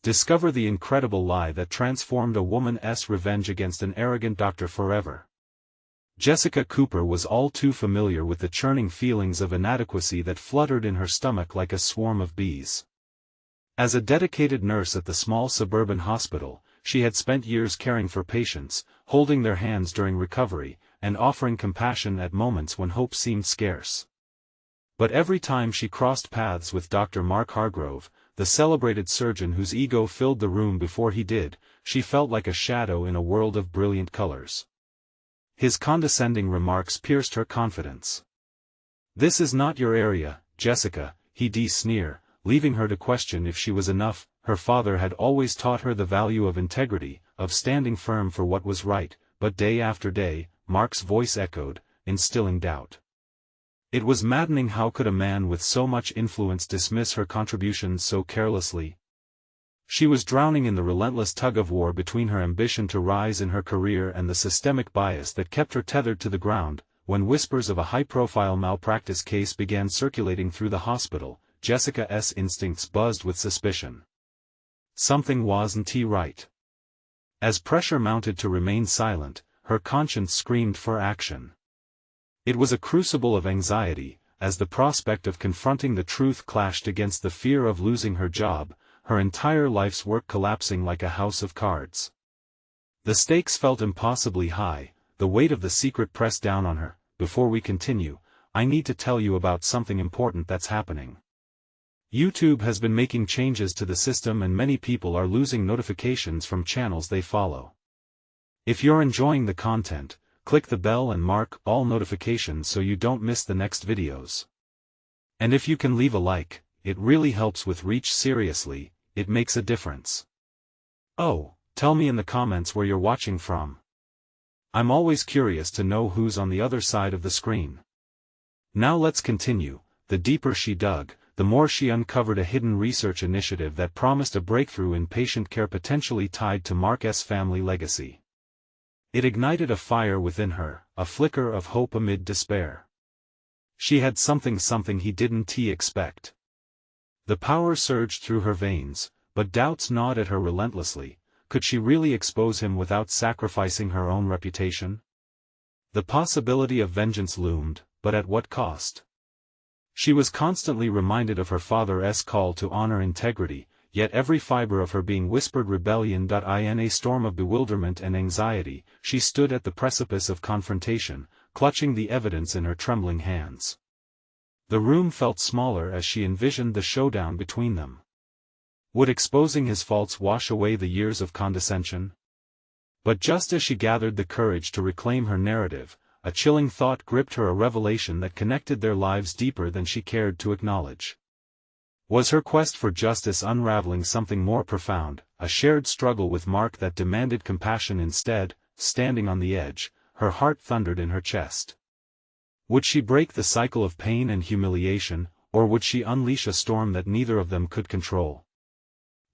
Discover the incredible lie that transformed a woman's revenge against an arrogant doctor forever. Jessica Cooper was all too familiar with the churning feelings of inadequacy that fluttered in her stomach like a swarm of bees. As a dedicated nurse at the small suburban hospital, she had spent years caring for patients, holding their hands during recovery, and offering compassion at moments when hope seemed scarce. But every time she crossed paths with Dr. Mark Hargrove, the celebrated surgeon whose ego filled the room before he did, she felt like a shadow in a world of brilliant colors. His condescending remarks pierced her confidence. "This is not your area, Jessica," he'd sneer, leaving her to question if she was enough. Her father had always taught her the value of integrity, of standing firm for what was right, but day after day, Mark's voice echoed, instilling doubt. It was maddening. How could a man with so much influence dismiss her contributions so carelessly? She was drowning in the relentless tug-of-war between her ambition to rise in her career and the systemic bias that kept her tethered to the ground, when whispers of a high-profile malpractice case began circulating through the hospital. Jessica's instincts buzzed with suspicion. Something wasn't right. As pressure mounted to remain silent, her conscience screamed for action. It was a crucible of anxiety, as the prospect of confronting the truth clashed against the fear of losing her job, her entire life's work collapsing like a house of cards. The stakes felt impossibly high, the weight of the secret pressed down on her. Before we continue, I need to tell you about something important that's happening. YouTube has been making changes to the system and many people are losing notifications from channels they follow. If you're enjoying the content, click the bell and mark all notifications so you don't miss the next videos. And if you can leave a like, it really helps with reach. Seriously, it makes a difference. Oh, tell me in the comments where you're watching from. I'm always curious to know who's on the other side of the screen. Now let's continue. The deeper she dug, the more she uncovered a hidden research initiative that promised a breakthrough in patient care potentially tied to Mark's family legacy. It ignited a fire within her, a flicker of hope amid despair. She had something he didn't expect. The power surged through her veins, but doubts gnawed at her relentlessly. Could she really expose him without sacrificing her own reputation? The possibility of vengeance loomed, but at what cost? She was constantly reminded of her father's call to honor integrity, yet every fiber of her being whispered rebellion. In a storm of bewilderment and anxiety, she stood at the precipice of confrontation, clutching the evidence in her trembling hands. The room felt smaller as she envisioned the showdown between them. Would exposing his faults wash away the years of condescension? But just as she gathered the courage to reclaim her narrative, a chilling thought gripped her, a revelation that connected their lives deeper than she cared to acknowledge. Was her quest for justice unraveling something more profound, a shared struggle with Mark that demanded compassion instead? Standing on the edge, her heart thundered in her chest. Would she break the cycle of pain and humiliation, or would she unleash a storm that neither of them could control?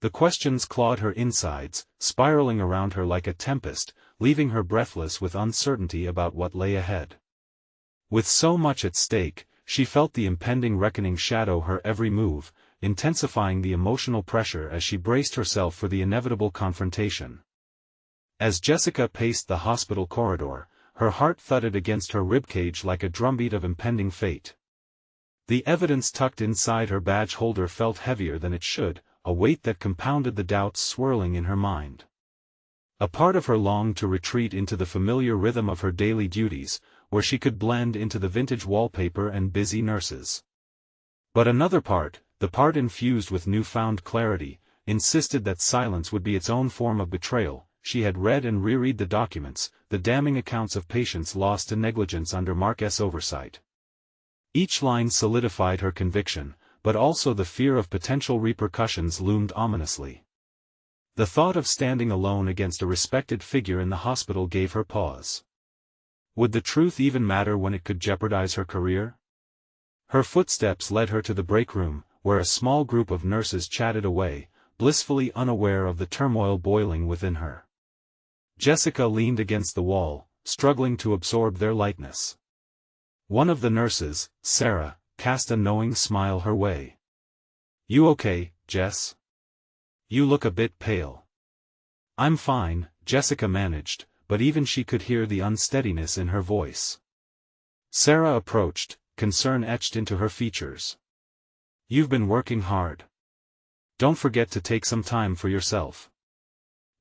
The questions clawed her insides, spiraling around her like a tempest, leaving her breathless with uncertainty about what lay ahead. With so much at stake, she felt the impending reckoning shadow her every move, intensifying the emotional pressure as she braced herself for the inevitable confrontation. As Jessica paced the hospital corridor, her heart thudded against her ribcage like a drumbeat of impending fate. The evidence tucked inside her badge holder felt heavier than it should, a weight that compounded the doubts swirling in her mind. A part of her longed to retreat into the familiar rhythm of her daily duties, where she could blend into the vintage wallpaper and busy nurses. But another part, the part infused with newfound clarity, insisted that silence would be its own form of betrayal. She had read and reread the documents, the damning accounts of patients lost to negligence under Mark's oversight. Each line solidified her conviction, but also the fear of potential repercussions loomed ominously. The thought of standing alone against a respected figure in the hospital gave her pause. Would the truth even matter when it could jeopardize her career? Her footsteps led her to the break room, where a small group of nurses chatted away, blissfully unaware of the turmoil boiling within her. Jessica leaned against the wall, struggling to absorb their lightness. One of the nurses, Sarah, cast a knowing smile her way. "You okay, Jess?" You look a bit pale. I'm fine, Jessica managed, but even she could hear the unsteadiness in her voice. Sarah approached, concern etched into her features. You've been working hard. Don't forget to take some time for yourself.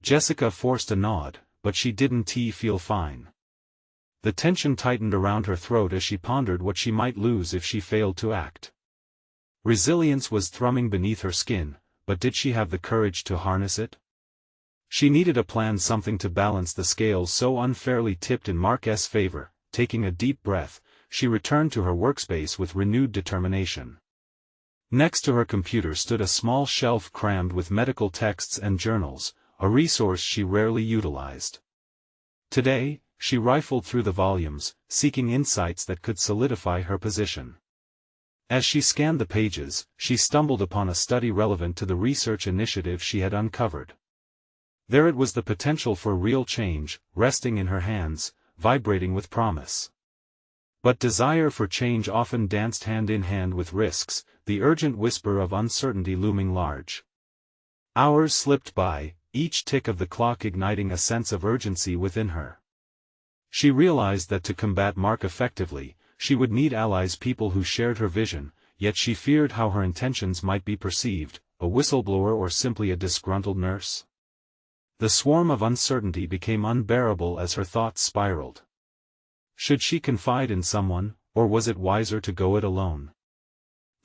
Jessica forced a nod, but she didn't feel fine. The tension tightened around her throat as she pondered what she might lose if she failed to act. Resilience was thrumming beneath her skin, but did she have the courage to harness it? She needed a plan, something to balance the scales so unfairly tipped in Mark's favor. Taking a deep breath, she returned to her workspace with renewed determination. Next to her computer stood a small shelf crammed with medical texts and journals, a resource she rarely utilized. Today, she rifled through the volumes, seeking insights that could solidify her position. As she scanned the pages, she stumbled upon a study relevant to the research initiative she had uncovered. There it was, the potential for real change, resting in her hands, vibrating with promise. But desire for change often danced hand in hand with risks, the urgent whisper of uncertainty looming large. Hours slipped by, each tick of the clock igniting a sense of urgency within her. She realized that to combat Mark effectively, she would need allies, people who shared her vision, yet she feared how her intentions might be perceived, a whistleblower or simply a disgruntled nurse. The swarm of uncertainty became unbearable as her thoughts spiraled. Should she confide in someone, or was it wiser to go it alone?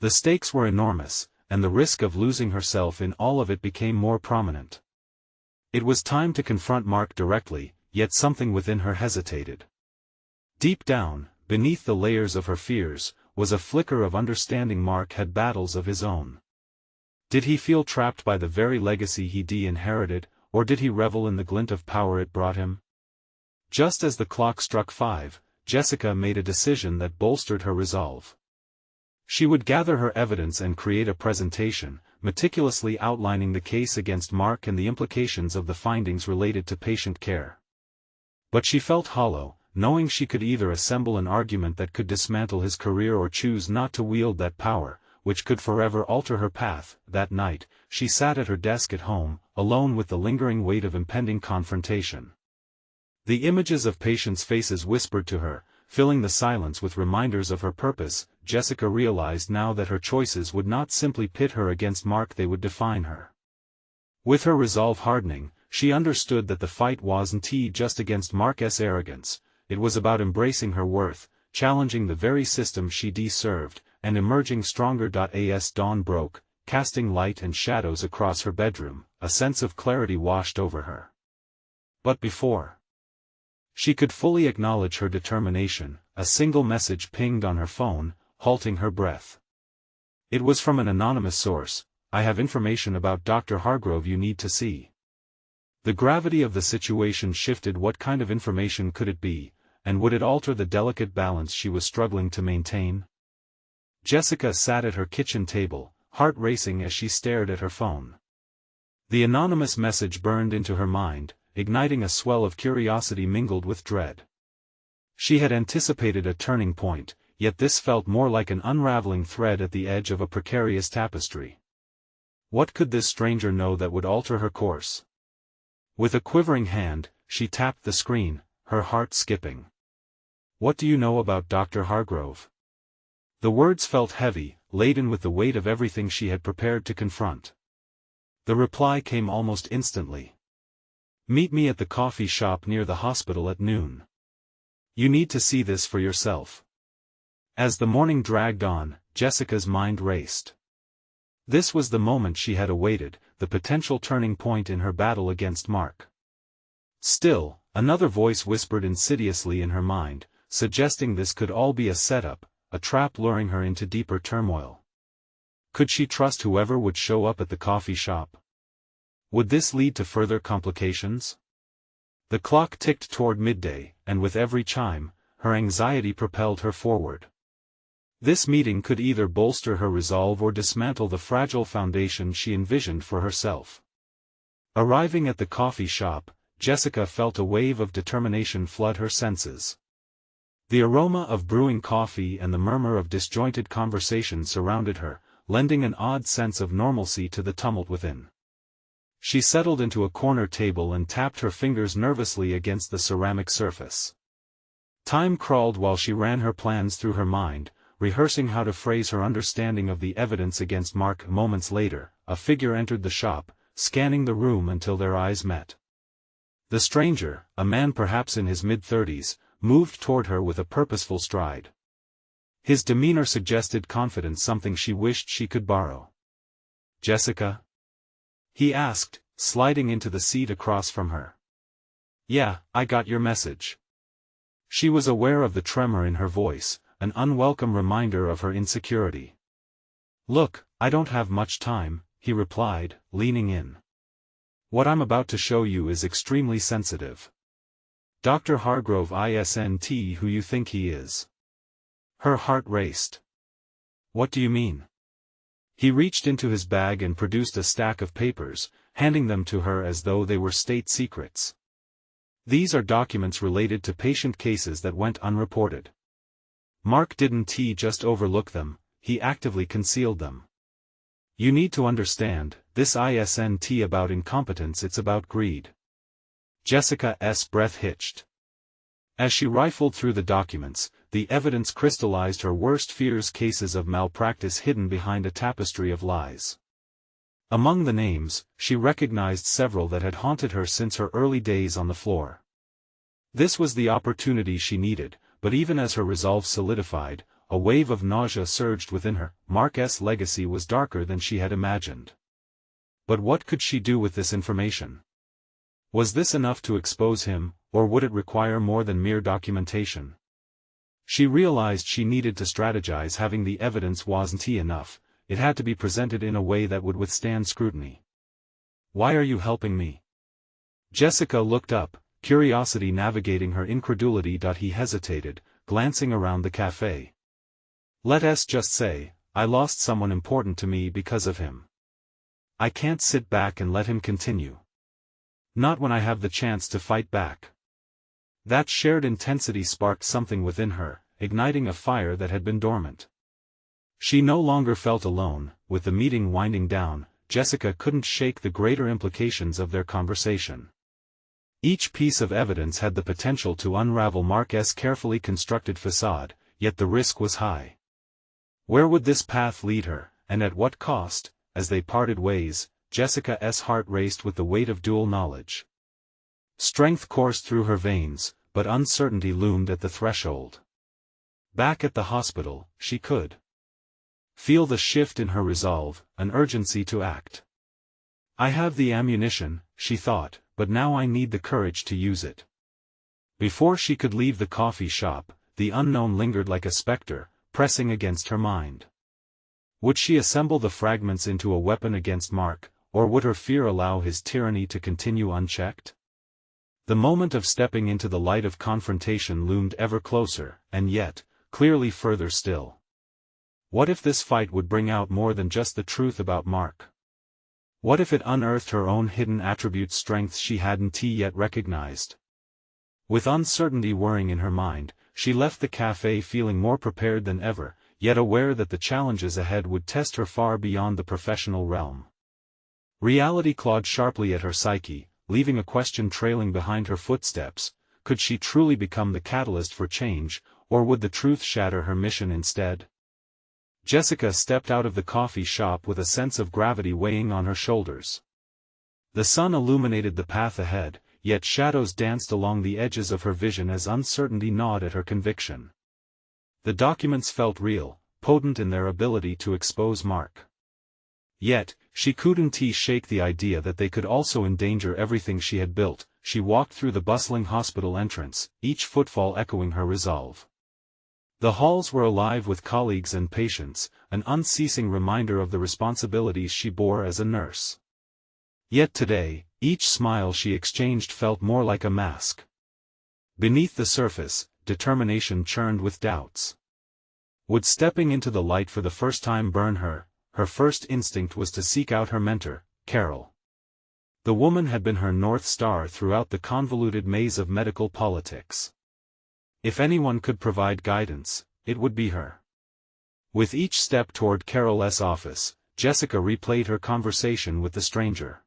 The stakes were enormous, and the risk of losing herself in all of it became more prominent. It was time to confront Mark directly, yet something within her hesitated. Deep down, beneath the layers of her fears, was a flicker of understanding. Mark had battles of his own. Did he feel trapped by the very legacy he'd inherited, or did he revel in the glint of power it brought him? Just as the clock struck 5, Jessica made a decision that bolstered her resolve. She would gather her evidence and create a presentation, meticulously outlining the case against Mark and the implications of the findings related to patient care. But she felt hollow, knowing she could either assemble an argument that could dismantle his career or choose not to wield that power, which could forever alter her path. That night, she sat at her desk at home, alone with the lingering weight of impending confrontation. The images of patients' faces whispered to her, filling the silence with reminders of her purpose. Jessica realized now that her choices would not simply pit her against Mark, they would define her. With her resolve hardening, she understood that the fight wasn't just against Mark's arrogance, it was about embracing her worth, challenging the very system she served, and emerging stronger. As dawn broke, casting light and shadows across her bedroom, a sense of clarity washed over her. But before she could fully acknowledge her determination, a single message pinged on her phone, halting her breath. It was from an anonymous source. I have information about Dr. Hargrove you need to see. The gravity of the situation shifted. What kind of information could it be, and would it alter the delicate balance she was struggling to maintain? Jessica sat at her kitchen table, heart racing as she stared at her phone. The anonymous message burned into her mind, igniting a swell of curiosity mingled with dread. She had anticipated a turning point, yet this felt more like an unraveling thread at the edge of a precarious tapestry. What could this stranger know that would alter her course? With a quivering hand, she tapped the screen, her heart skipping. What do you know about Dr. Hargrove? The words felt heavy, laden with the weight of everything she had prepared to confront. The reply came almost instantly. Meet me at the coffee shop near the hospital at noon. You need to see this for yourself. As the morning dragged on, Jessica's mind raced. This was the moment she had awaited, the potential turning point in her battle against Mark. Still, another voice whispered insidiously in her mind, suggesting this could all be a setup, a trap luring her into deeper turmoil. Could she trust whoever would show up at the coffee shop? Would this lead to further complications? The clock ticked toward midday, and with every chime, her anxiety propelled her forward. This meeting could either bolster her resolve or dismantle the fragile foundation she envisioned for herself. Arriving at the coffee shop, Jessica felt a wave of determination flood her senses. The aroma of brewing coffee and the murmur of disjointed conversation surrounded her, lending an odd sense of normalcy to the tumult within. She settled into a corner table and tapped her fingers nervously against the ceramic surface. Time crawled while she ran her plans through her mind, rehearsing how to phrase her understanding of the evidence against Mark. Moments later, a figure entered the shop, scanning the room until their eyes met. The stranger, a man perhaps in his mid-30s, moved toward her with a purposeful stride. His demeanor suggested confidence, something she wished she could borrow. "Jessica?" he asked, sliding into the seat across from her. "Yeah, I got your message." She was aware of the tremor in her voice, an unwelcome reminder of her insecurity. "Look, I don't have much time," he replied, leaning in. "What I'm about to show you is extremely sensitive. Dr. Hargrove isn't who you think he is." Her heart raced. "What do you mean?" He reached into his bag and produced a stack of papers, handing them to her as though they were state secrets. "These are documents related to patient cases that went unreported. Mark didn't just overlook them, he actively concealed them. You need to understand, this isn't about incompetence, it's about greed." Jessica's breath hitched. As she rifled through the documents, the evidence crystallized her worst fears: cases of malpractice hidden behind a tapestry of lies. Among the names, she recognized several that had haunted her since her early days on the floor. This was the opportunity she needed, but even as her resolve solidified, a wave of nausea surged within her. Mark's legacy was darker than she had imagined. But what could she do with this information? Was this enough to expose him, or would it require more than mere documentation? She realized she needed to strategize. Having the evidence wasn't enough, it had to be presented in a way that would withstand scrutiny. "Why are you helping me?" Jessica looked up, curiosity navigating her incredulity. He hesitated, glancing around the cafe. "Let's just say, I lost someone important to me because of him. I can't sit back and let him continue. Not when I have the chance to fight back." That shared intensity sparked something within her, igniting a fire that had been dormant. She no longer felt alone. With the meeting winding down, Jessica couldn't shake the greater implications of their conversation. Each piece of evidence had the potential to unravel Mark's carefully constructed facade, yet the risk was high. Where would this path lead her, and at what cost? As they parted ways, Jessica's heart raced with the weight of dual knowledge. Strength coursed through her veins, but uncertainty loomed at the threshold. Back at the hospital, she could feel the shift in her resolve, an urgency to act. "I have the ammunition," she thought, "but now I need the courage to use it." Before she could leave the coffee shop, the unknown lingered like a specter, pressing against her mind. Would she assemble the fragments into a weapon against Mark, or would her fear allow his tyranny to continue unchecked? The moment of stepping into the light of confrontation loomed ever closer, and yet, clearly further still. What if this fight would bring out more than just the truth about Mark? What if it unearthed her own hidden attributes, strengths she hadn't yet recognized? With uncertainty whirring in her mind, she left the cafe feeling more prepared than ever, yet aware that the challenges ahead would test her far beyond the professional realm. Reality clawed sharply at her psyche, leaving a question trailing behind her footsteps: could she truly become the catalyst for change, or would the truth shatter her mission instead? Jessica stepped out of the coffee shop with a sense of gravity weighing on her shoulders. The sun illuminated the path ahead, yet shadows danced along the edges of her vision as uncertainty gnawed at her conviction. The documents felt real, potent in their ability to expose Mark. Yet, she couldn't shake the idea that they could also endanger everything she had built. She walked through the bustling hospital entrance, each footfall echoing her resolve. The halls were alive with colleagues and patients, an unceasing reminder of the responsibilities she bore as a nurse. Yet today, each smile she exchanged felt more like a mask. Beneath the surface, determination churned with doubts. Would stepping into the light for the first time burn her? Her first instinct was to seek out her mentor, Carol. The woman had been her North Star throughout the convoluted maze of medical politics. If anyone could provide guidance, it would be her. With each step toward Carol's office, Jessica replayed her conversation with the stranger.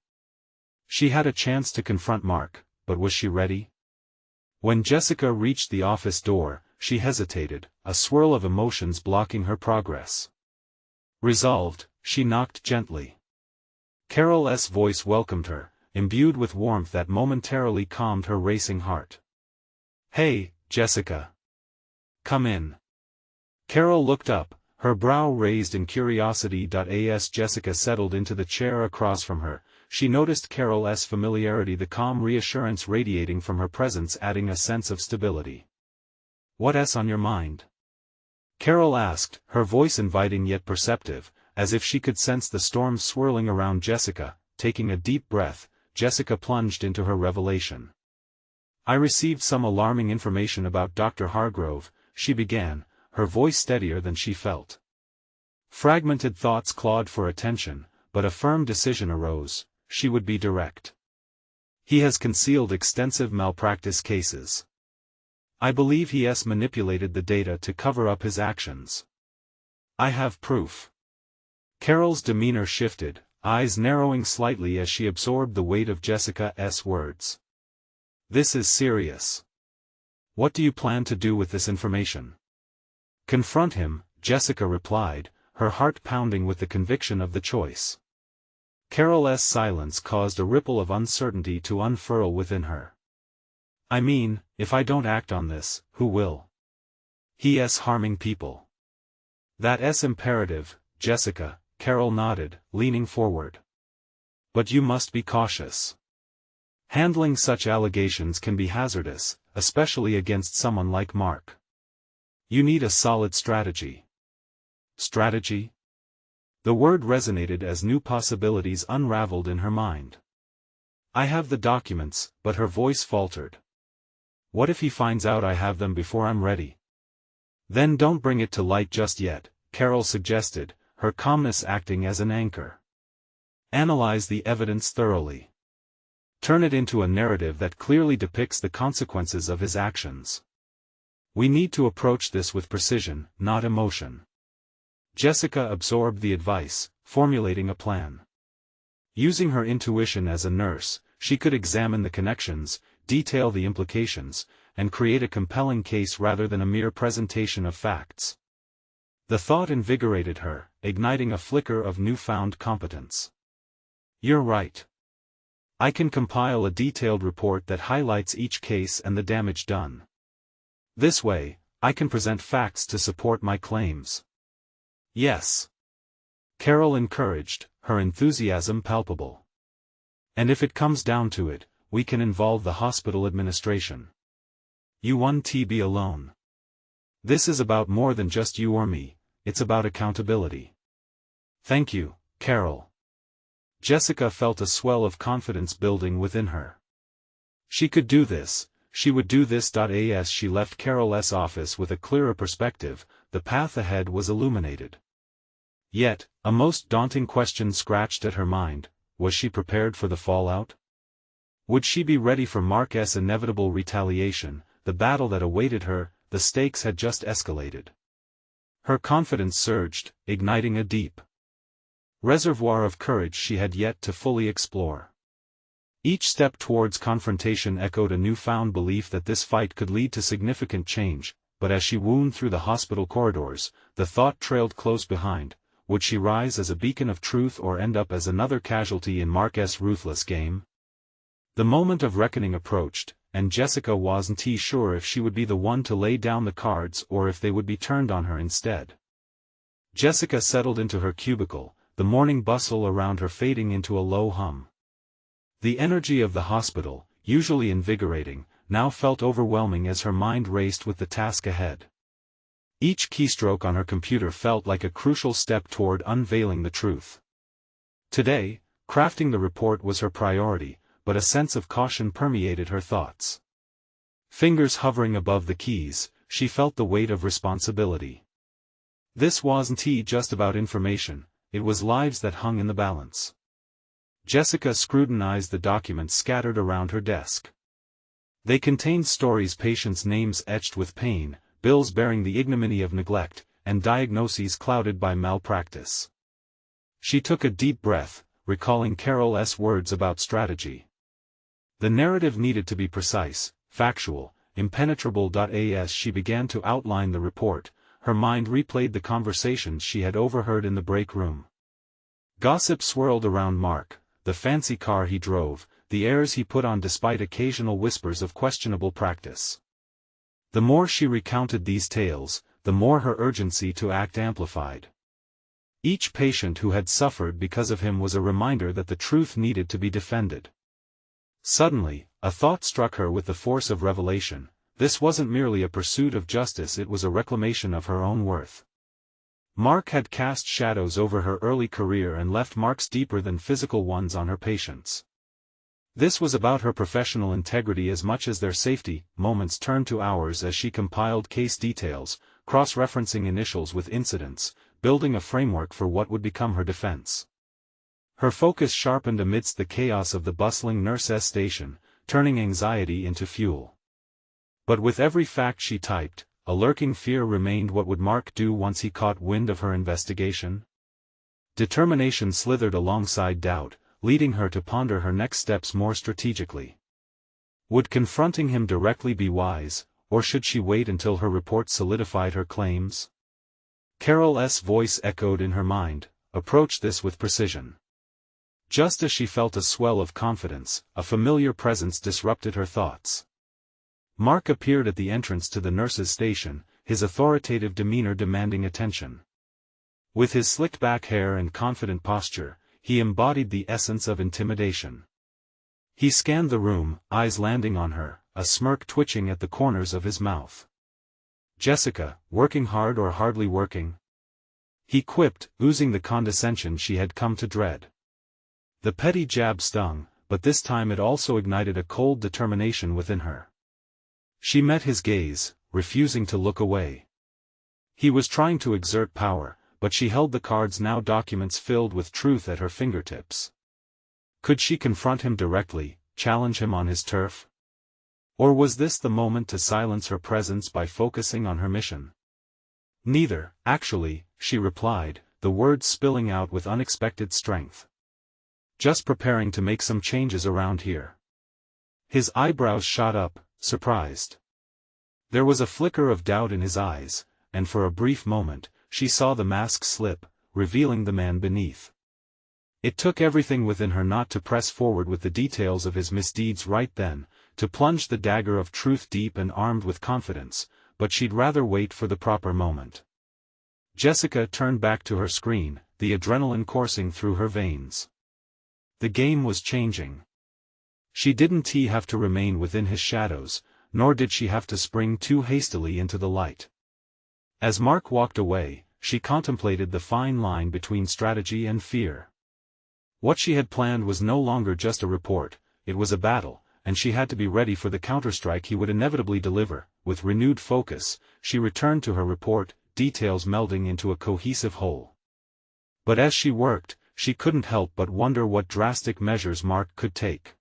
She had a chance to confront Mark, but was she ready? When Jessica reached the office door, she hesitated, a swirl of emotions blocking her progress. Resolved, she knocked gently. Carol's voice welcomed her, imbued with warmth that momentarily calmed her racing heart. "Hey, Jessica. Come in." Carol looked up, her brow raised in curiosity. As Jessica settled into the chair across from her, she noticed Carol's familiarity, the calm reassurance radiating from her presence adding a sense of stability. "What's on your mind?" Carol asked, her voice inviting yet perceptive, as if she could sense the storm swirling around Jessica. Taking a deep breath, Jessica plunged into her revelation. "I received some alarming information about Dr. Hargrove," she began, her voice steadier than she felt. Fragmented thoughts clawed for attention, but a firm decision arose: she would be direct. "He has concealed extensive malpractice cases. I believe he has manipulated the data to cover up his actions. I have proof." Carol's demeanor shifted, eyes narrowing slightly as she absorbed the weight of Jessica's words. "This is serious. What do you plan to do with this information?" "Confront him," Jessica replied, her heart pounding with the conviction of the choice. Carol's silence caused a ripple of uncertainty to unfurl within her. "I mean, if I don't act on this, who will? He's harming people. That's imperative, Jessica," Carol nodded, leaning forward. "But you must be cautious. Handling such allegations can be hazardous, especially against someone like Mark. You need a solid strategy." "Strategy?" The word resonated as new possibilities unraveled in her mind. "I have the documents," but her voice faltered. "What if he finds out I have them before I'm ready?" "Then don't bring it to light just yet," Carol suggested, her calmness acting as an anchor. "Analyze the evidence thoroughly. Turn it into a narrative that clearly depicts the consequences of his actions. We need to approach this with precision, not emotion." Jessica absorbed the advice, formulating a plan. Using her intuition as a nurse, she could examine the connections, detail the implications, and create a compelling case rather than a mere presentation of facts. The thought invigorated her, igniting a flicker of newfound competence. "You're right. I can compile a detailed report that highlights each case and the damage done. This way, I can present facts to support my claims." "Yes," Carol encouraged, her enthusiasm palpable. "And if it comes down to it, we can involve the hospital administration. You won't be alone. This is about more than just you or me, it's about accountability." "Thank you, Carol." Jessica felt a swell of confidence building within her. She could do this, she would do this. As she left Carol's office with a clearer perspective, the path ahead was illuminated. Yet, a most daunting question scratched at her mind: was she prepared for the fallout? Would she be ready for Mark's inevitable retaliation, the battle that awaited her? The stakes had just escalated. Her confidence surged, igniting a deep reservoir of courage she had yet to fully explore. Each step towards confrontation echoed a newfound belief that this fight could lead to significant change, but as she wound through the hospital corridors, the thought trailed close behind: would she rise as a beacon of truth or end up as another casualty in Mark's ruthless game? The moment of reckoning approached, and Jessica wasn't sure if she would be the one to lay down the cards or if they would be turned on her instead. Jessica settled into her cubicle, the morning bustle around her fading into a low hum. The energy of the hospital, usually invigorating, now felt overwhelming as her mind raced with the task ahead. Each keystroke on her computer felt like a crucial step toward unveiling the truth. Today, crafting the report was her priority, but a sense of caution permeated her thoughts. Fingers hovering above the keys, she felt the weight of responsibility. This wasn't just about information, it was lives that hung in the balance. Jessica scrutinized the documents scattered around her desk. They contained stories, patients' names etched with pain, bills bearing the ignominy of neglect, and diagnoses clouded by malpractice. She took a deep breath, recalling Carol's words about strategy. The narrative needed to be precise, factual, impenetrable. As she began to outline the report, her mind replayed the conversations she had overheard in the break room. Gossip swirled around Mark, the fancy car he drove, the airs he put on despite occasional whispers of questionable practice. The more she recounted these tales, the more her urgency to act amplified. Each patient who had suffered because of him was a reminder that the truth needed to be defended. Suddenly, a thought struck her with the force of revelation. This wasn't merely a pursuit of justice, it was a reclamation of her own worth. Mark had cast shadows over her early career and left marks deeper than physical ones on her patients. This was about her professional integrity as much as their safety. Moments turned to hours as she compiled case details, cross-referencing initials with incidents, building a framework for what would become her defense. Her focus sharpened amidst the chaos of the bustling nurse's station, turning anxiety into fuel. But with every fact she typed, a lurking fear remained. What would Mark do once he caught wind of her investigation? Determination slithered alongside doubt, leading her to ponder her next steps more strategically. Would confronting him directly be wise, or should she wait until her report solidified her claims? Carol's voice echoed in her mind, "Approach this with precision." Just as she felt a swell of confidence, a familiar presence disrupted her thoughts. Mark appeared at the entrance to the nurse's station, his authoritative demeanor demanding attention. With his slicked-back hair and confident posture, he embodied the essence of intimidation. He scanned the room, eyes landing on her, a smirk twitching at the corners of his mouth. "Jessica, working hard or hardly working?" he quipped, oozing the condescension she had come to dread. The petty jab stung, but this time it also ignited a cold determination within her. She met his gaze, refusing to look away. He was trying to exert power, but she held the cards, now documents filled with truth, at her fingertips. Could she confront him directly, challenge him on his turf? Or was this the moment to silence her presence by focusing on her mission? "Neither, actually," she replied, the words spilling out with unexpected strength. "Just preparing to make some changes around here." His eyebrows shot up, surprised. There was a flicker of doubt in his eyes, and for a brief moment, she saw the mask slip, revealing the man beneath. It took everything within her not to press forward with the details of his misdeeds right then, to plunge the dagger of truth deep and armed with confidence, but she'd rather wait for the proper moment. Jessica turned back to her screen, the adrenaline coursing through her veins. The game was changing. She didn't have to remain within his shadows, nor did she have to spring too hastily into the light. As Mark walked away, she contemplated the fine line between strategy and fear. What she had planned was no longer just a report, it was a battle, and she had to be ready for the counterstrike he would inevitably deliver. With renewed focus, she returned to her report, details melding into a cohesive whole. But as she worked, she couldn't help but wonder what drastic measures Mark could take.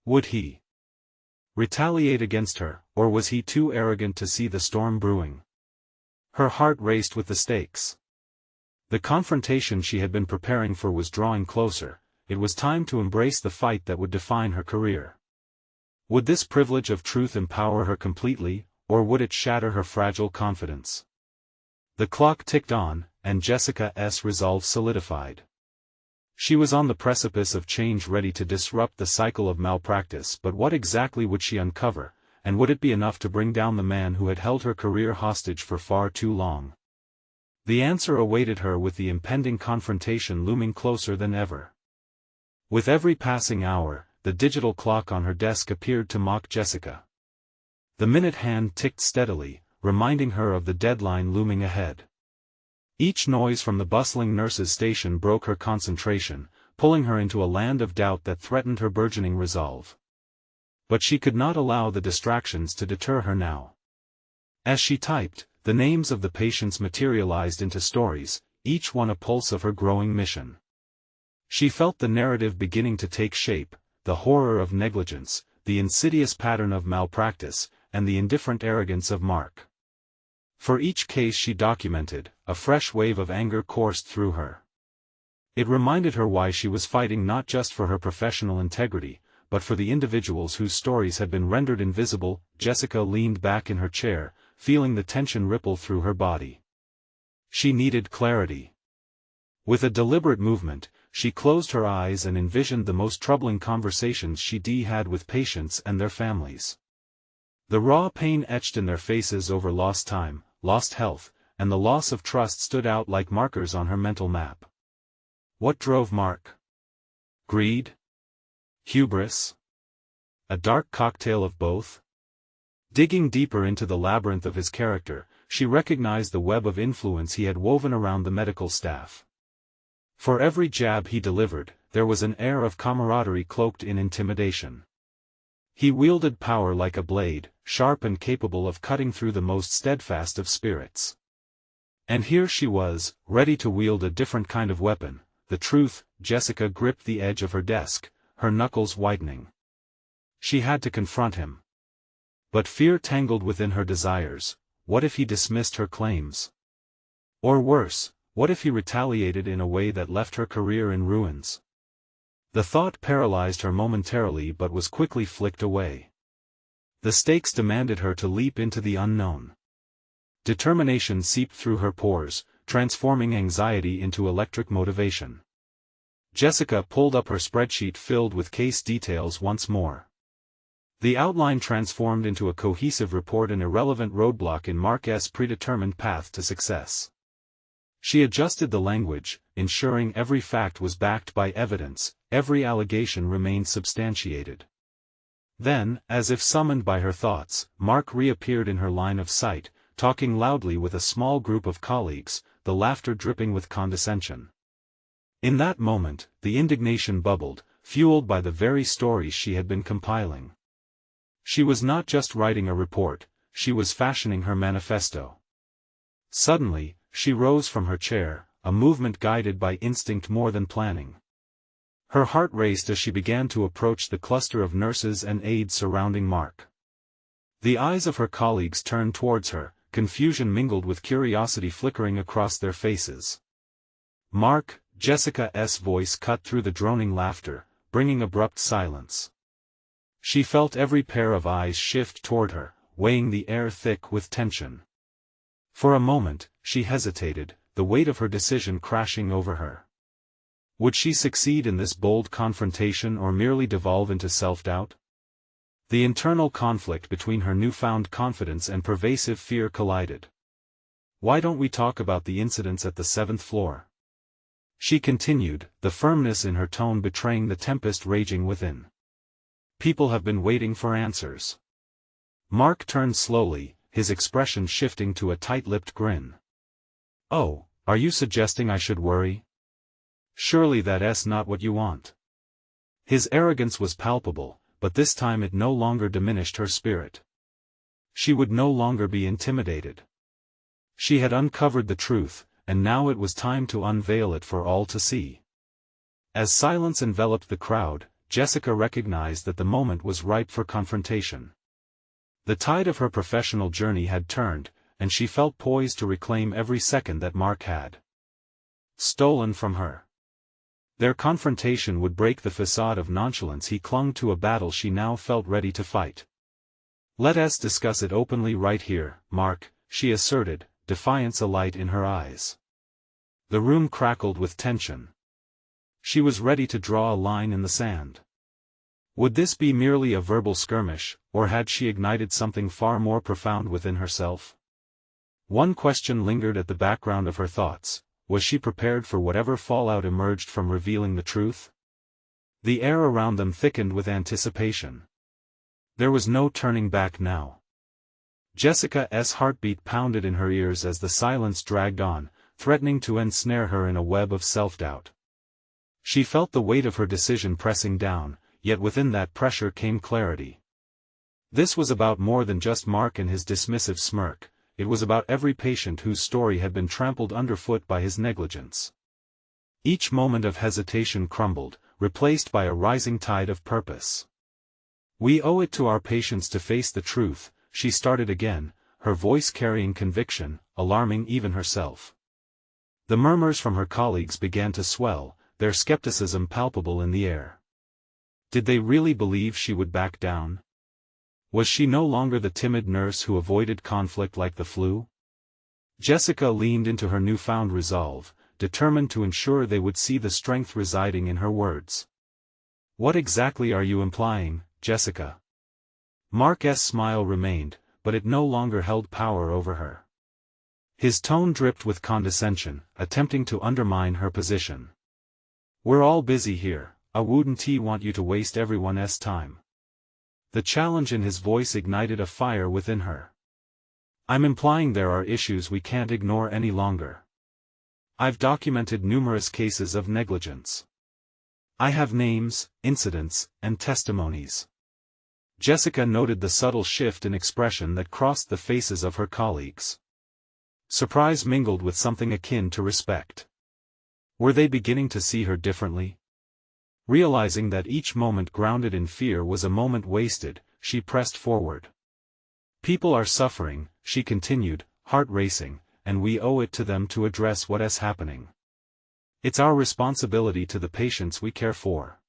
Would he retaliate against her, or was he too arrogant to see the storm brewing? Her heart raced with the stakes. The confrontation she had been preparing for was drawing closer. It was time to embrace the fight that would define her career. Would this privilege of truth empower her completely, or would it shatter her fragile confidence? The clock ticked on, and Jessica's resolve solidified. She was on the precipice of change, ready to disrupt the cycle of malpractice. But what exactly would she uncover, and would it be enough to bring down the man who had held her career hostage for far too long? The answer awaited her, with the impending confrontation looming closer than ever. With every passing hour, the digital clock on her desk appeared to mock Jessica. The minute hand ticked steadily, reminding her of the deadline looming ahead. Each noise from the bustling nurse's station broke her concentration, pulling her into a land of doubt that threatened her burgeoning resolve. But she could not allow the distractions to deter her now. As she typed, the names of the patients materialized into stories, each one a pulse of her growing mission. She felt the narrative beginning to take shape, the horror of negligence, the insidious pattern of malpractice, and the indifferent arrogance of Mark. For each case she documented, a fresh wave of anger coursed through her. It reminded her why she was fighting, not just for her professional integrity, but for the individuals whose stories had been rendered invisible. Jessica leaned back in her chair, feeling the tension ripple through her body. She needed clarity. With a deliberate movement, she closed her eyes and envisioned the most troubling conversations she'd had with patients and their families. The raw pain etched in their faces over lost time, lost health, and the loss of trust stood out like markers on her mental map. What drove Mark? Greed? Hubris? A dark cocktail of both? Digging deeper into the labyrinth of his character, she recognized the web of influence he had woven around the medical staff. For every jab he delivered, there was an air of camaraderie cloaked in intimidation. He wielded power like a blade, sharp and capable of cutting through the most steadfast of spirits. And here she was, ready to wield a different kind of weapon, the truth. Jessica gripped the edge of her desk, her knuckles whitening. She had to confront him. But fear tangled within her desires. What if he dismissed her claims? Or worse, what if he retaliated in a way that left her career in ruins? The thought paralyzed her momentarily but was quickly flicked away. The stakes demanded her to leap into the unknown. Determination seeped through her pores, transforming anxiety into electric motivation. Jessica pulled up her spreadsheet filled with case details once more. The outline transformed into a cohesive report, an irrelevant roadblock in Mark's predetermined path to success. She adjusted the language, ensuring every fact was backed by evidence, every allegation remained substantiated. Then, as if summoned by her thoughts, Mark reappeared in her line of sight, talking loudly with a small group of colleagues, the laughter dripping with condescension. In that moment, the indignation bubbled, fueled by the very stories she had been compiling. She was not just writing a report, she was fashioning her manifesto. Suddenly, she rose from her chair, a movement guided by instinct more than planning. Her heart raced as she began to approach the cluster of nurses and aides surrounding Mark. The eyes of her colleagues turned towards her, confusion mingled with curiosity flickering across their faces. Mark, Jessica's voice cut through the droning laughter, bringing abrupt silence. She felt every pair of eyes shift toward her, weighing the air thick with tension. For a moment, she hesitated, the weight of her decision crashing over her. Would she succeed in this bold confrontation or merely devolve into self-doubt? The internal conflict between her newfound confidence and pervasive fear collided. Why don't we talk about the incidents at the 7th floor? She continued, the firmness in her tone betraying the tempest raging within. People have been waiting for answers. Mark turned slowly, his expression shifting to a tight-lipped grin. Oh, are you suggesting I should worry? Surely that's not what you want. His arrogance was palpable, but this time it no longer diminished her spirit. She would no longer be intimidated. She had uncovered the truth, and now it was time to unveil it for all to see. As silence enveloped the crowd, Jessica recognized that the moment was ripe for confrontation. The tide of her professional journey had turned, and she felt poised to reclaim every second that Mark had stolen from her. Their confrontation would break the facade of nonchalance he clung to, a battle she now felt ready to fight. Let us discuss it openly right here, Mark, she asserted, defiance alight in her eyes. The room crackled with tension. She was ready to draw a line in the sand. Would this be merely a verbal skirmish, or had she ignited something far more profound within herself? One question lingered at the background of her thoughts. Was she prepared for whatever fallout emerged from revealing the truth? The air around them thickened with anticipation. There was no turning back now. Jessica's heartbeat pounded in her ears as the silence dragged on, threatening to ensnare her in a web of self-doubt. She felt the weight of her decision pressing down, yet within that pressure came clarity. This was about more than just Mark and his dismissive smirk. It was about every patient whose story had been trampled underfoot by his negligence. Each moment of hesitation crumbled, replaced by a rising tide of purpose. We owe it to our patients to face the truth, she started again, her voice carrying conviction, alarming even herself. The murmurs from her colleagues began to swell, their skepticism palpable in the air. Did they really believe she would back down? Was she no longer the timid nurse who avoided conflict like the flu? Jessica leaned into her newfound resolve, determined to ensure they would see the strength residing in her words. "What exactly are you implying, Jessica?" Mark's smile remained, but it no longer held power over her. His tone dripped with condescension, attempting to undermine her position. "We're all busy here, I wouldn't want you to waste everyone's time." The challenge in his voice ignited a fire within her. "I'm implying there are issues we can't ignore any longer. I've documented numerous cases of negligence. I have names, incidents, and testimonies." Jessica noted the subtle shift in expression that crossed the faces of her colleagues. Surprise mingled with something akin to respect. Were they beginning to see her differently? Realizing that each moment grounded in fear was a moment wasted, she pressed forward. "People are suffering," she continued, heart racing, "and we owe it to them to address what is happening. It's our responsibility to the patients we care for."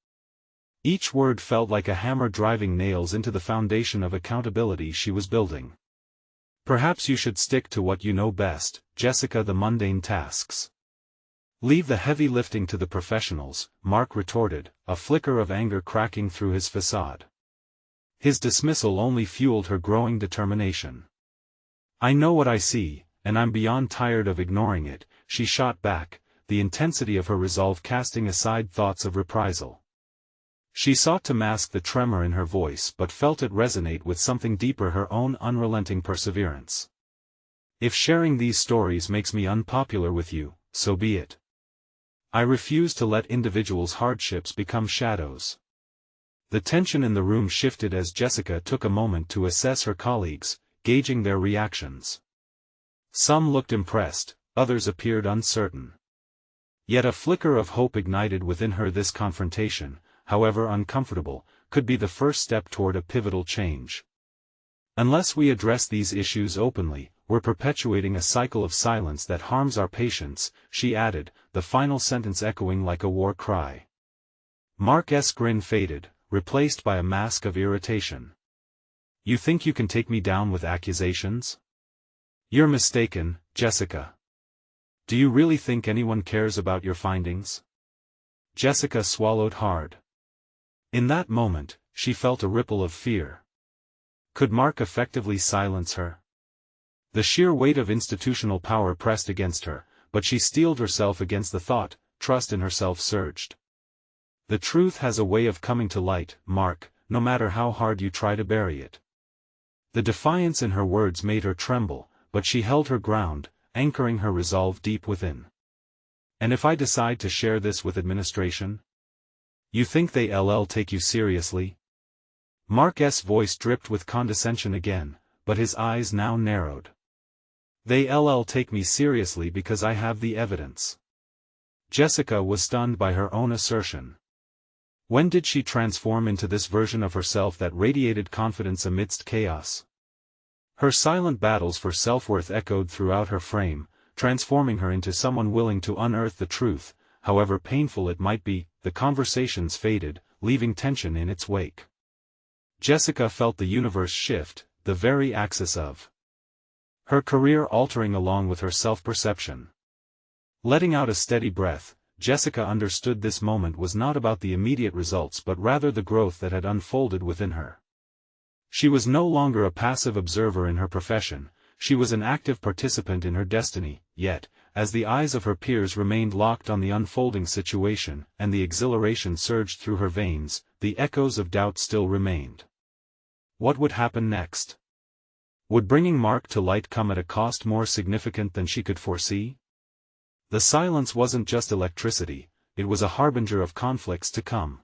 Each word felt like a hammer driving nails into the foundation of accountability she was building. "Perhaps you should stick to what you know best, Jessica, the mundane tasks. Leave the heavy lifting to the professionals," Mark retorted, a flicker of anger cracking through his facade. His dismissal only fueled her growing determination. "I know what I see, and I'm beyond tired of ignoring it," she shot back, the intensity of her resolve casting aside thoughts of reprisal. She sought to mask the tremor in her voice but felt it resonate with something deeper, her own unrelenting perseverance. "If sharing these stories makes me unpopular with you, so be it. I refuse to let individuals' hardships become shadows." The tension in the room shifted as Jessica took a moment to assess her colleagues, gauging their reactions. Some looked impressed, others appeared uncertain. Yet a flicker of hope ignited within her. This confrontation, however uncomfortable, could be the first step toward a pivotal change. "Unless we address these issues openly, we're perpetuating a cycle of silence that harms our patients," she added, the final sentence echoing like a war cry. Mark's grin faded, replaced by a mask of irritation. "You think you can take me down with accusations? You're mistaken, Jessica. Do you really think anyone cares about your findings?" Jessica swallowed hard. In that moment, she felt a ripple of fear. Could Mark effectively silence her? The sheer weight of institutional power pressed against her, but she steeled herself against the thought. Trust in herself surged. "The truth has a way of coming to light, Mark, no matter how hard you try to bury it." The defiance in her words made her tremble, but she held her ground, anchoring her resolve deep within. "And if I decide to share this with administration? You think they'll take you seriously?" Mark's voice dripped with condescension again, but his eyes now narrowed. "They'll take me seriously because I have the evidence." Jessica was stunned by her own assertion. When did she transform into this version of herself that radiated confidence amidst chaos? Her silent battles for self-worth echoed throughout her frame, transforming her into someone willing to unearth the truth, however painful it might be. The conversations faded, leaving tension in its wake. Jessica felt the universe shift, the very axis of her career altering along with her self-perception. Letting out a steady breath, Jessica understood this moment was not about the immediate results but rather the growth that had unfolded within her. She was no longer a passive observer in her profession, she was an active participant in her destiny. Yet, as the eyes of her peers remained locked on the unfolding situation, and the exhilaration surged through her veins, the echoes of doubt still remained. What would happen next? Would bringing Mark to light come at a cost more significant than she could foresee? The silence wasn't just electricity, it was a harbinger of conflicts to come.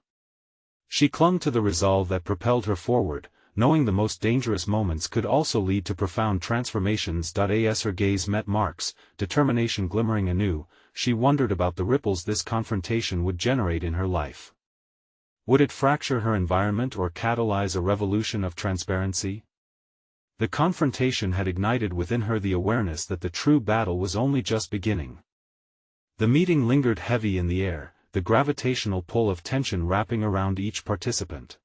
She clung to the resolve that propelled her forward, knowing the most dangerous moments could also lead to profound transformations. As her gaze met Mark's, determination glimmering anew, she wondered about the ripples this confrontation would generate in her life. Would it fracture her environment or catalyze a revolution of transparency? The confrontation had ignited within her the awareness that the true battle was only just beginning. The meeting lingered heavy in the air, the gravitational pull of tension wrapping around each participant.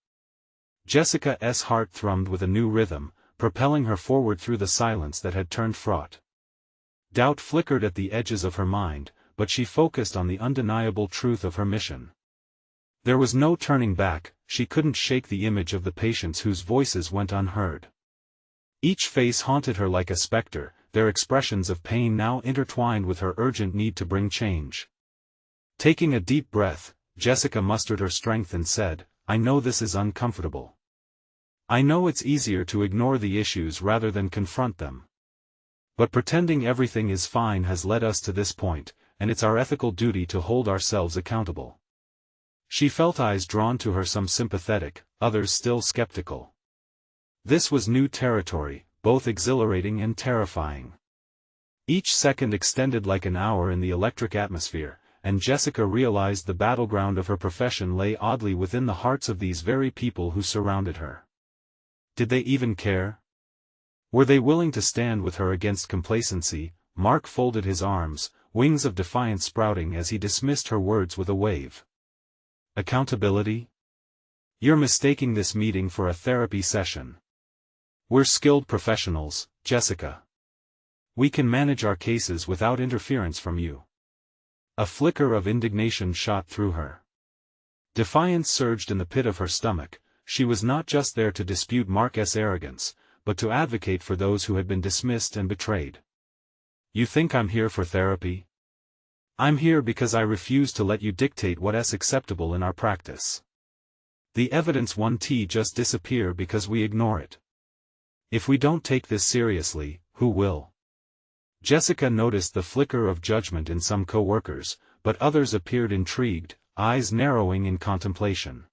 Jessica's heart thrummed with a new rhythm, propelling her forward through the silence that had turned fraught. Doubt flickered at the edges of her mind, but she focused on the undeniable truth of her mission. There was no turning back. She couldn't shake the image of the patients whose voices went unheard. Each face haunted her like a specter, their expressions of pain now intertwined with her urgent need to bring change. Taking a deep breath, Jessica mustered her strength and said, "I know this is uncomfortable. I know it's easier to ignore the issues rather than confront them. But pretending everything is fine has led us to this point, and it's our ethical duty to hold ourselves accountable." She felt eyes drawn to her, some sympathetic, others still skeptical. This was new territory, both exhilarating and terrifying. Each second extended like an hour in the electric atmosphere, and Jessica realized the battleground of her profession lay oddly within the hearts of these very people who surrounded her. Did they even care? Were they willing to stand with her against complacency? Mark folded his arms, wings of defiance sprouting as he dismissed her words with a wave. Accountability? You're mistaking this meeting for a therapy session. We're skilled professionals, Jessica. We can manage our cases without interference from you. A flicker of indignation shot through her. Defiance surged in the pit of her stomach. She was not just there to dispute Mark's arrogance, but to advocate for those who had been dismissed and betrayed. You think I'm here for therapy? I'm here because I refuse to let you dictate what's acceptable in our practice. The evidence won't just disappear because we ignore it. If we don't take this seriously, who will? Jessica noticed the flicker of judgment in some co-workers, but others appeared intrigued, eyes narrowing in contemplation.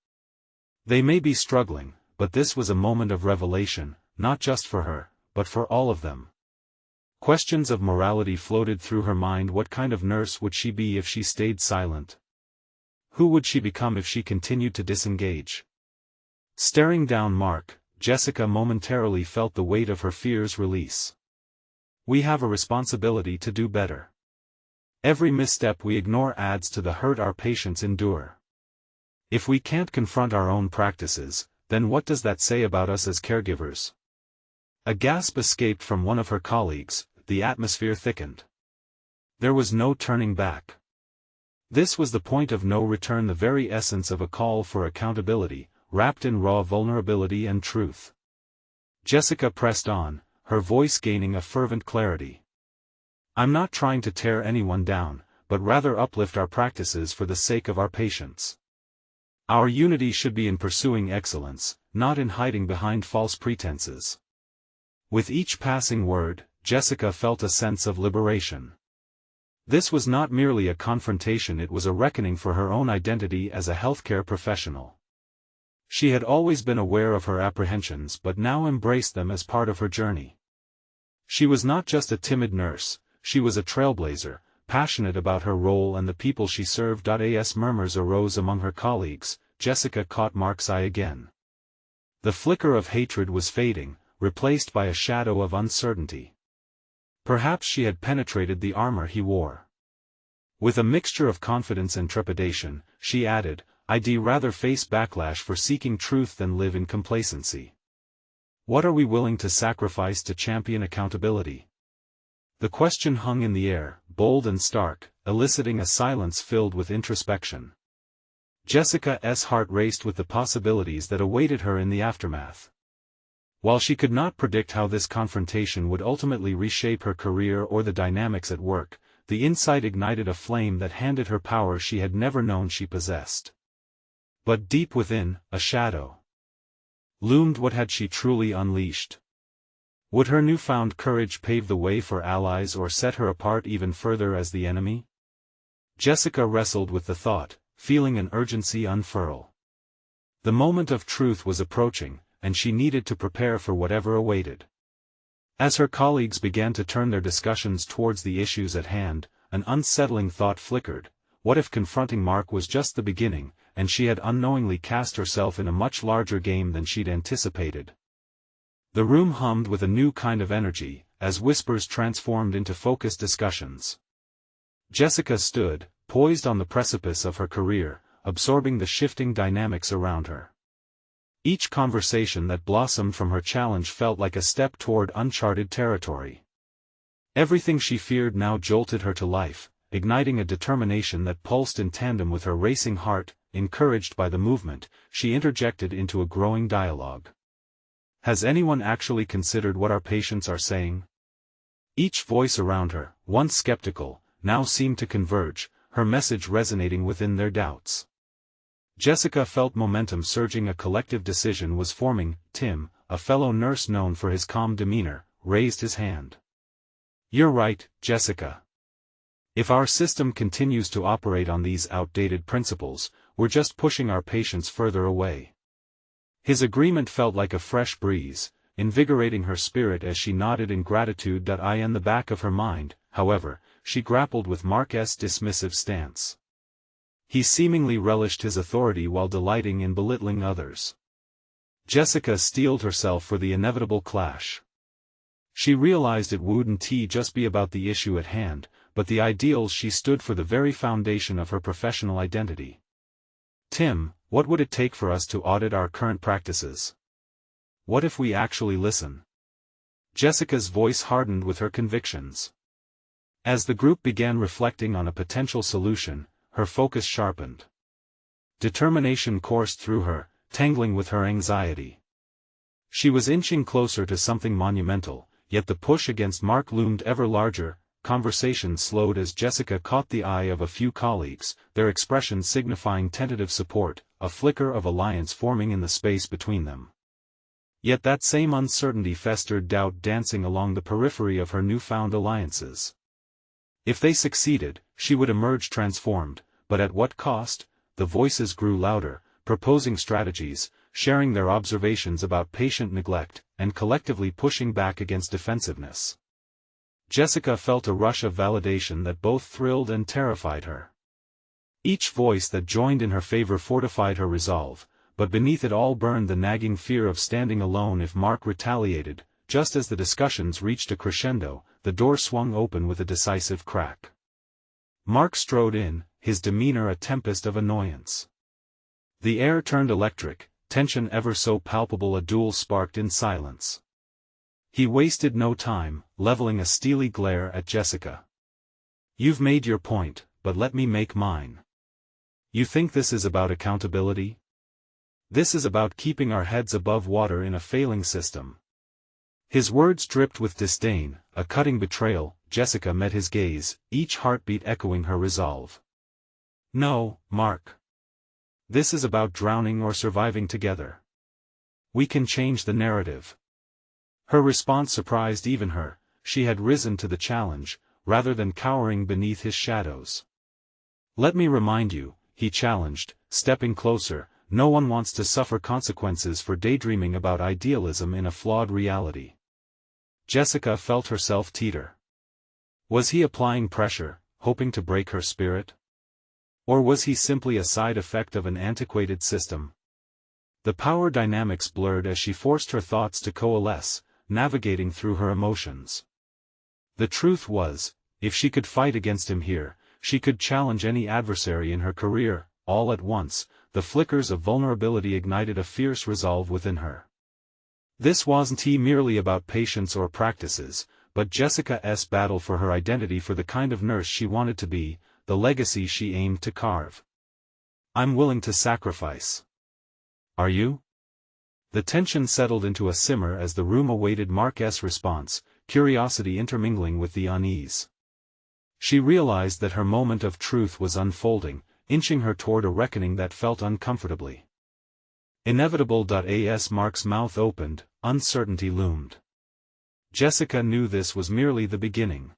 They may be struggling, but this was a moment of revelation, not just for her, but for all of them. Questions of morality floated through her mind. What kind of nurse would she be if she stayed silent? Who would she become if she continued to disengage? Staring down Mark, Jessica momentarily felt the weight of her fears release. We have a responsibility to do better. Every misstep we ignore adds to the hurt our patients endure. If we can't confront our own practices, then what does that say about us as caregivers? A gasp escaped from one of her colleagues. The atmosphere thickened. There was no turning back. This was the point of no return, the very essence of a call for accountability, wrapped in raw vulnerability and truth. Jessica pressed on, her voice gaining a fervent clarity. I'm not trying to tear anyone down, but rather uplift our practices for the sake of our patients. Our unity should be in pursuing excellence, not in hiding behind false pretenses. With each passing word, Jessica felt a sense of liberation. This was not merely a confrontation, it was a reckoning for her own identity as a healthcare professional. She had always been aware of her apprehensions but now embraced them as part of her journey. She was not just a timid nurse, she was a trailblazer, passionate about her role and the people she served. As murmurs arose among her colleagues, Jessica caught Mark's eye again. The flicker of hatred was fading, replaced by a shadow of uncertainty. Perhaps she had penetrated the armor he wore. With a mixture of confidence and trepidation, she added, I'd rather face backlash for seeking truth than live in complacency. What are we willing to sacrifice to champion accountability? The question hung in the air, bold and stark, eliciting a silence filled with introspection. Jessica's heart raced with the possibilities that awaited her in the aftermath. While she could not predict how this confrontation would ultimately reshape her career or the dynamics at work, the insight ignited a flame that handed her power she had never known she possessed. But deep within, a shadow loomed. What had she truly unleashed? Would her newfound courage pave the way for allies or set her apart even further as the enemy? Jessica wrestled with the thought, feeling an urgency unfurl. The moment of truth was approaching, and she needed to prepare for whatever awaited. As her colleagues began to turn their discussions towards the issues at hand, an unsettling thought flickered. What if confronting Mark was just the beginning, and she had unknowingly cast herself in a much larger game than she'd anticipated? The room hummed with a new kind of energy, as whispers transformed into focused discussions. Jessica stood, poised on the precipice of her career, absorbing the shifting dynamics around her. Each conversation that blossomed from her challenge felt like a step toward uncharted territory. Everything she feared now jolted her to life, igniting a determination that pulsed in tandem with her racing heart. Encouraged by the movement, she interjected into a growing dialogue. Has anyone actually considered what our patients are saying? Each voice around her, once skeptical, now seemed to converge, her message resonating within their doubts. Jessica felt momentum surging. A collective decision was forming. Tim, a fellow nurse known for his calm demeanor, raised his hand. You're right, Jessica. If our system continues to operate on these outdated principles, we're just pushing our patients further away. His agreement felt like a fresh breeze, invigorating her spirit as she nodded in gratitude. In the back of her mind, however, she grappled with Mark's dismissive stance. He seemingly relished his authority while delighting in belittling others. Jessica steeled herself for the inevitable clash. She realized it wouldn't just be about the issue at hand, but the ideals she stood for, the very foundation of her professional identity. Tim, what would it take for us to audit our current practices? What if we actually listen? Jessica's voice hardened with her convictions. As the group began reflecting on a potential solution, her focus sharpened. Determination coursed through her, tangling with her anxiety. She was inching closer to something monumental, yet the push against Mark loomed ever larger. Conversation slowed as Jessica caught the eye of a few colleagues, their expressions signifying tentative support, a flicker of alliance forming in the space between them. Yet that same uncertainty festered, doubt dancing along the periphery of her newfound alliances. If they succeeded, she would emerge transformed, but at what cost? The voices grew louder, proposing strategies, sharing their observations about patient neglect, and collectively pushing back against defensiveness. Jessica felt a rush of validation that both thrilled and terrified her. Each voice that joined in her favor fortified her resolve, but beneath it all burned the nagging fear of standing alone if Mark retaliated. Just as the discussions reached a crescendo, the door swung open with a decisive crack. Mark strode in, his demeanor a tempest of annoyance. The air turned electric, tension ever so palpable. A duel sparked in silence. He wasted no time, leveling a steely glare at Jessica. You've made your point, but let me make mine. You think this is about accountability? This is about keeping our heads above water in a failing system. His words dripped with disdain, a cutting betrayal. Jessica met his gaze, each heartbeat echoing her resolve. No, Mark. This is about drowning or surviving together. We can change the narrative. Her response surprised even her. She had risen to the challenge, rather than cowering beneath his shadows. Let me remind you, he challenged, stepping closer, no one wants to suffer consequences for daydreaming about idealism in a flawed reality. Jessica felt herself teeter. Was he applying pressure, hoping to break her spirit? Or was he simply a side effect of an antiquated system? The power dynamics blurred as she forced her thoughts to coalesce, navigating through her emotions. The truth was, if she could fight against him here, she could challenge any adversary in her career. All at once, the flickers of vulnerability ignited a fierce resolve within her. This wasn't merely about patients or practices, but Jessica's battle for her identity, for the kind of nurse she wanted to be, the legacy she aimed to carve. I'm willing to sacrifice. Are you? The tension settled into a simmer as the room awaited Mark's response, curiosity intermingling with the unease. She realized that her moment of truth was unfolding, inching her toward a reckoning that felt uncomfortably inevitable. As Mark's mouth opened, uncertainty loomed. Jessica knew this was merely the beginning.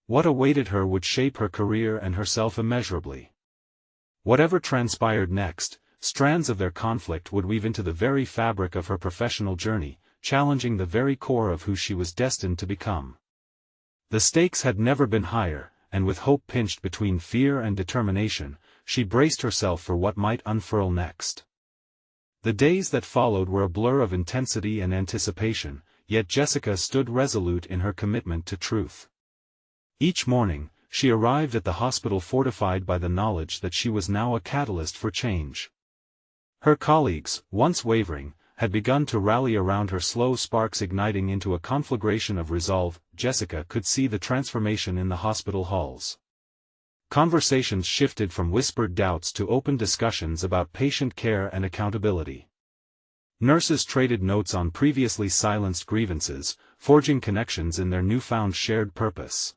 What awaited her would shape her career and herself immeasurably. Whatever transpired next, strands of their conflict would weave into the very fabric of her professional journey, challenging the very core of who she was destined to become. The stakes had never been higher, and with hope pinched between fear and determination, she braced herself for what might unfurl next. The days that followed were a blur of intensity and anticipation, yet Jessica stood resolute in her commitment to truth. Each morning, she arrived at the hospital fortified by the knowledge that she was now a catalyst for change. Her colleagues, once wavering, had begun to rally around her, slow sparks igniting into a conflagration of resolve. Jessica could see the transformation in the hospital halls. Conversations shifted from whispered doubts to open discussions about patient care and accountability. Nurses traded notes on previously silenced grievances, forging connections in their newfound shared purpose.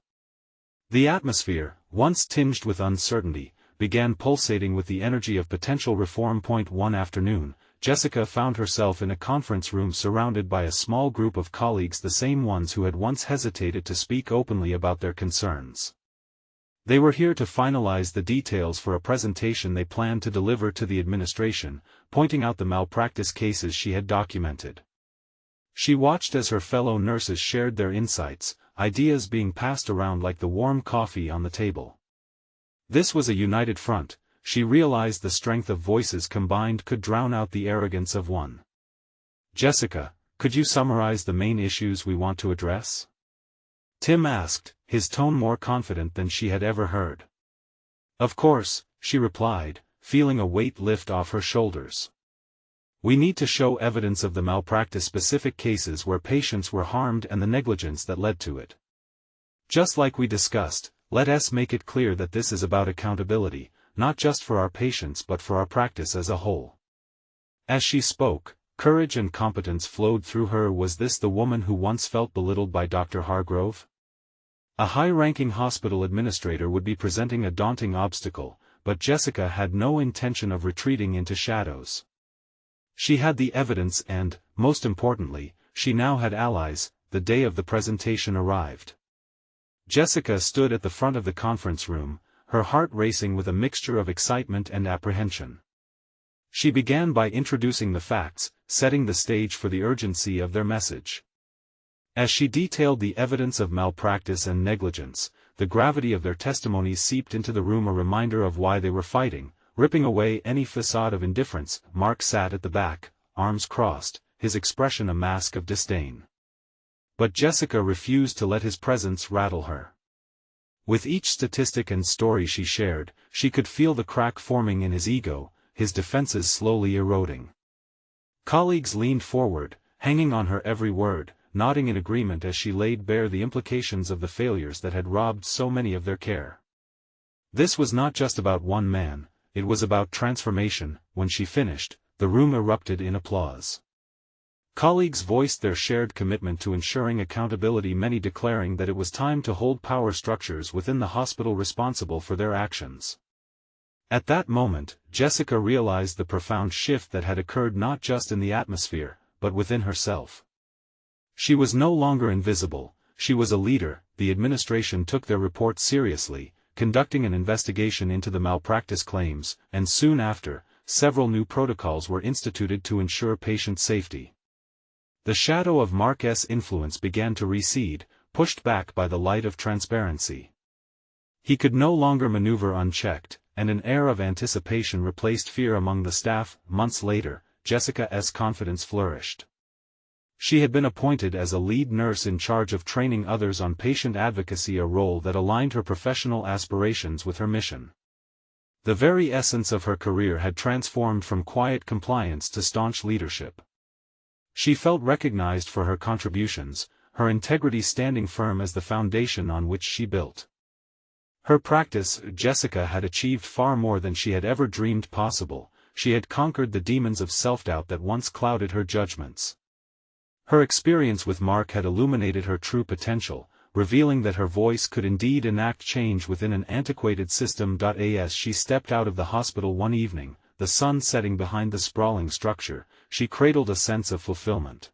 The atmosphere, once tinged with uncertainty, began pulsating with the energy of potential reform. One afternoon, Jessica found herself in a conference room surrounded by a small group of colleagues, the same ones who had once hesitated to speak openly about their concerns. They were here to finalize the details for a presentation they planned to deliver to the administration, pointing out the malpractice cases she had documented. She watched as her fellow nurses shared their insights, ideas being passed around like the warm coffee on the table. This was a united front. She realized the strength of voices combined could drown out the arrogance of one. "Jessica, could you summarize the main issues we want to address?" Tim asked, his tone more confident than she had ever heard. "Of course," she replied, feeling a weight lift off her shoulders. "We need to show evidence of the malpractice-specific cases where patients were harmed and the negligence that led to it. Just like we discussed, let us make it clear that this is about accountability, not just for our patients but for our practice as a whole." As she spoke, courage and competence flowed through her. Was this the woman who once felt belittled by Dr. Hargrove? A high-ranking hospital administrator would be presenting a daunting obstacle, but Jessica had no intention of retreating into shadows. She had the evidence and, most importantly, she now had allies. The day of the presentation arrived. Jessica stood at the front of the conference room, her heart racing with a mixture of excitement and apprehension. She began by introducing the facts, setting the stage for the urgency of their message. As she detailed the evidence of malpractice and negligence, the gravity of their testimonies seeped into the room, a reminder of why they were fighting, ripping away any facade of indifference. Mark sat at the back, arms crossed, his expression a mask of disdain. But Jessica refused to let his presence rattle her. With each statistic and story she shared, she could feel the crack forming in his ego, his defenses slowly eroding. Colleagues leaned forward, hanging on her every word, nodding in agreement as she laid bare the implications of the failures that had robbed so many of their care. This was not just about one man, it was about transformation. When she finished, the room erupted in applause. Colleagues voiced their shared commitment to ensuring accountability, many declaring that it was time to hold power structures within the hospital responsible for their actions. At that moment, Jessica realized the profound shift that had occurred not just in the atmosphere, but within herself. She was no longer invisible, she was a leader. The administration took their report seriously, conducting an investigation into the malpractice claims, and soon after, several new protocols were instituted to ensure patient safety. The shadow of Mark's influence began to recede, pushed back by the light of transparency. He could no longer maneuver unchecked, and an air of anticipation replaced fear among the staff. Months later, Jessica's confidence flourished. She had been appointed as a lead nurse in charge of training others on patient advocacy, a role that aligned her professional aspirations with her mission. The very essence of her career had transformed from quiet compliance to staunch leadership. She felt recognized for her contributions, her integrity standing firm as the foundation on which she built her practice. Jessica had achieved far more than she had ever dreamed possible. She had conquered the demons of self-doubt that once clouded her judgments. Her experience with Mark had illuminated her true potential, revealing that her voice could indeed enact change within an antiquated system. As she stepped out of the hospital one evening, the sun setting behind the sprawling structure, she cradled a sense of fulfillment.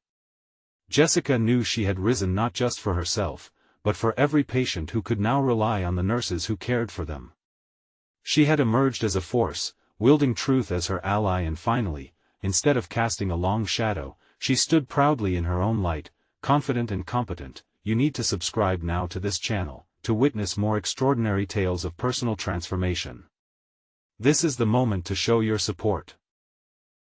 Jessica knew she had risen not just for herself, but for every patient who could now rely on the nurses who cared for them. She had emerged as a force, wielding truth as her ally, and finally, instead of casting a long shadow, she stood proudly in her own light, confident and competent. You need to subscribe now to this channel, to witness more extraordinary tales of personal transformation. This is the moment to show your support.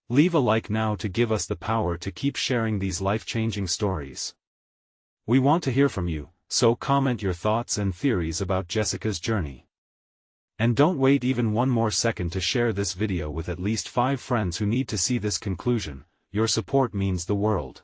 Leave a like now to give us the power to keep sharing these life-changing stories. We want to hear from you. so comment your thoughts and theories about Jessica's journey. And don't wait even one more second to share this video with at least 5 friends who need to see this conclusion. Your support means the world.